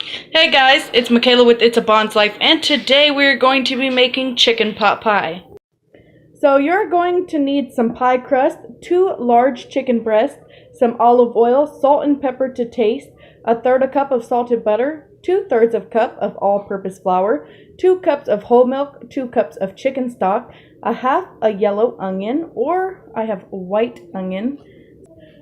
Hey guys, it's Michaela with It's a Bond's Life, and today we're going to be making chicken pot pie. So you're going to need some pie crust, 2 large chicken breasts, some olive oil, salt and pepper to taste, 1/3 cup of salted butter, 2/3 of cup of all-purpose flour, 2 cups of whole milk, 2 cups of chicken stock, 1/2 a yellow onion, or I have white onion.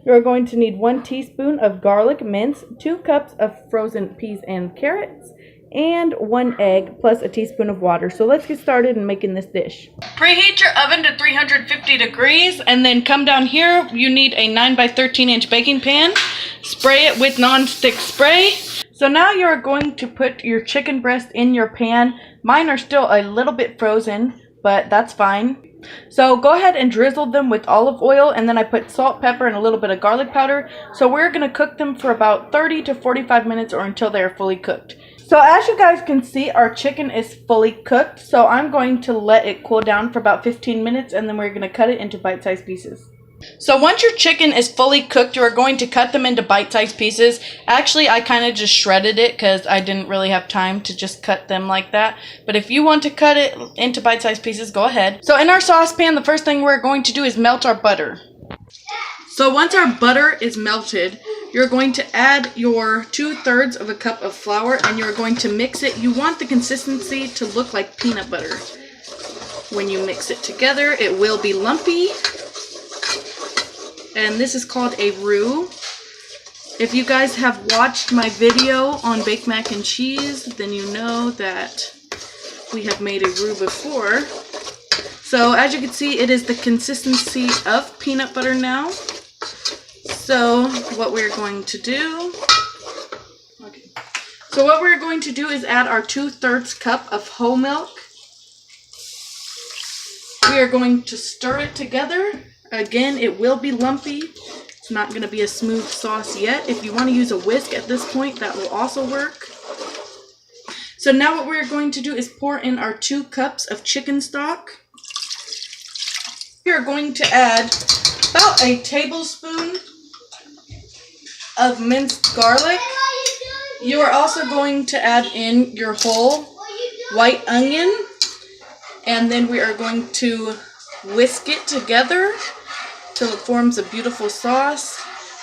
You're going to need 1 teaspoon of garlic mince, 2 cups of frozen peas and carrots, and 1 egg plus a teaspoon of water. So let's get started in making this dish. Preheat your oven to 350 degrees and then come down here. You need a 9 by 13 inch baking pan. Spray it with non-stick spray. So now you're going to put your chicken breast in your pan. Mine are still a little bit frozen, but that's fine. So go ahead and drizzle them with olive oil, and then I put salt, pepper, and a little bit of garlic powder. So we're going to cook them for about 30 to 45 minutes or until they are fully cooked. So as you guys can see, our chicken is fully cooked. So I'm going to let it cool down for about 15 minutes, and then we're going to cut it into bite-sized pieces. So once your chicken is fully cooked, you are going to cut them into bite-sized pieces. Actually, I kind of just shredded it because I didn't really have time to just cut them like that. But if you want to cut it into bite-sized pieces, go ahead. So in our saucepan, the first thing we're going to do is melt our butter. So once our butter is melted, you're going to add your 2/3 of a cup of flour, and you're going to mix it. You want the consistency to look like peanut butter. When you mix it together, it will be lumpy. And this is called a roux. If you guys have watched my video on baked mac and cheese, then you know that we have made a roux before. So as you can see, it is the consistency of peanut butter now. So what we're going to do, is add our 2/3 cup of whole milk. We are going to stir it together. Again, it will be lumpy. It's not going to be a smooth sauce yet. If you want to use a whisk at this point, that will also work. So now what we're going to do is pour in our 2 cups of chicken stock. We are going to add about a tablespoon of minced garlic. You are also going to add in your whole white onion. And then we are going to whisk it together till it forms a beautiful sauce.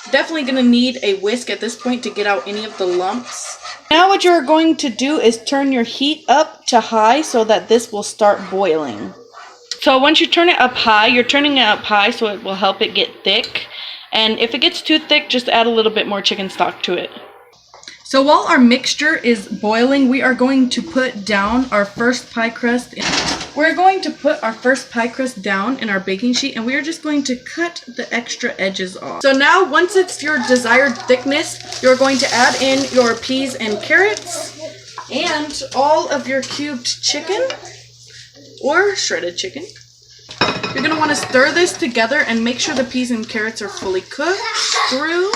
Definitely going to need a whisk at this point to get out any of the lumps. Now what you're going to do is turn your heat up to high so that this will start boiling. So once you turn it up high, you're turning it up high so it will help it get thick. And if it gets too thick, just add a little bit more chicken stock to it. So while our mixture is boiling, we are going to put down our first pie crust. We're going to put our first pie crust down in our baking sheet, and we are just going to cut the extra edges off. So now, once it's your desired thickness, you're going to add in your peas and carrots and all of your cubed chicken or shredded chicken. You're going to want to stir this together and make sure the peas and carrots are fully cooked through.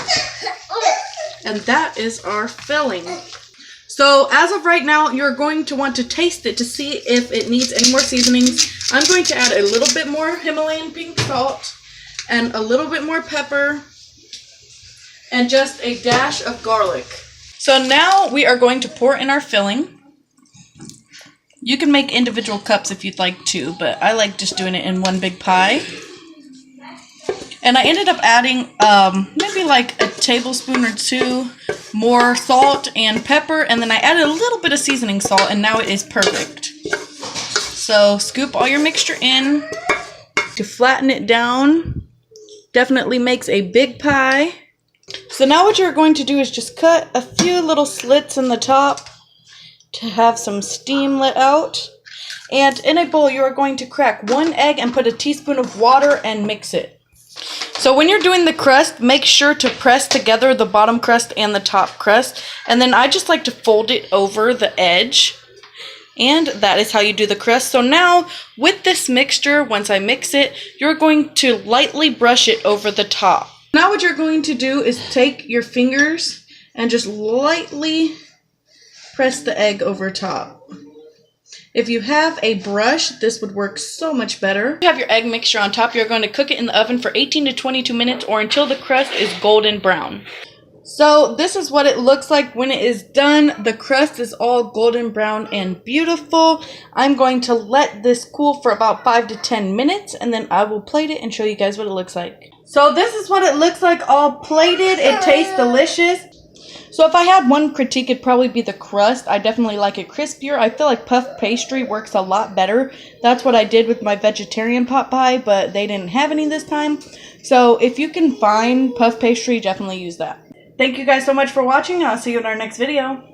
And that is our filling. So as of right now, you're going to want to taste it to see if it needs any more seasonings. I'm going to add a little bit more Himalayan pink salt and a little bit more pepper and just a dash of garlic. So now we are going to pour in our filling. You can make individual cups if you'd like to, but I like just doing it in one big pie. And I ended up adding maybe like a tablespoon or 2 more salt and pepper, and then I added a little bit of seasoning salt, and now it is perfect. So scoop all your mixture in to flatten it down. Definitely makes a big pie. So now what you're going to do is just cut a few little slits in the top to have some steam let out. And in a bowl, you are going to crack 1 egg and put a teaspoon of water and mix it. So when you're doing the crust, make sure to press together the bottom crust and the top crust. And then I just like to fold it over the edge. And that is how you do the crust. So now with this mixture, once I mix it, you're going to lightly brush it over the top. Now what you're going to do is take your fingers and just lightly press the egg over top. If you have a brush, this would work so much better. You have your egg mixture on top. You're going to cook it in the oven for 18 to 22 minutes or until the crust is golden brown. So this is what it looks like when it is done. The crust is all golden brown and beautiful. I'm going to let this cool for about 5 to 10 minutes and then I will plate it and show you guys what it looks like. So this is what it looks like all plated. It tastes delicious. So if I had one critique, it'd probably be the crust. I definitely like it crispier. I feel like puff pastry works a lot better. That's what I did with my vegetarian pot pie, but they didn't have any this time. So if you can find puff pastry, definitely use that. Thank you guys so much for watching. I'll see you in our next video.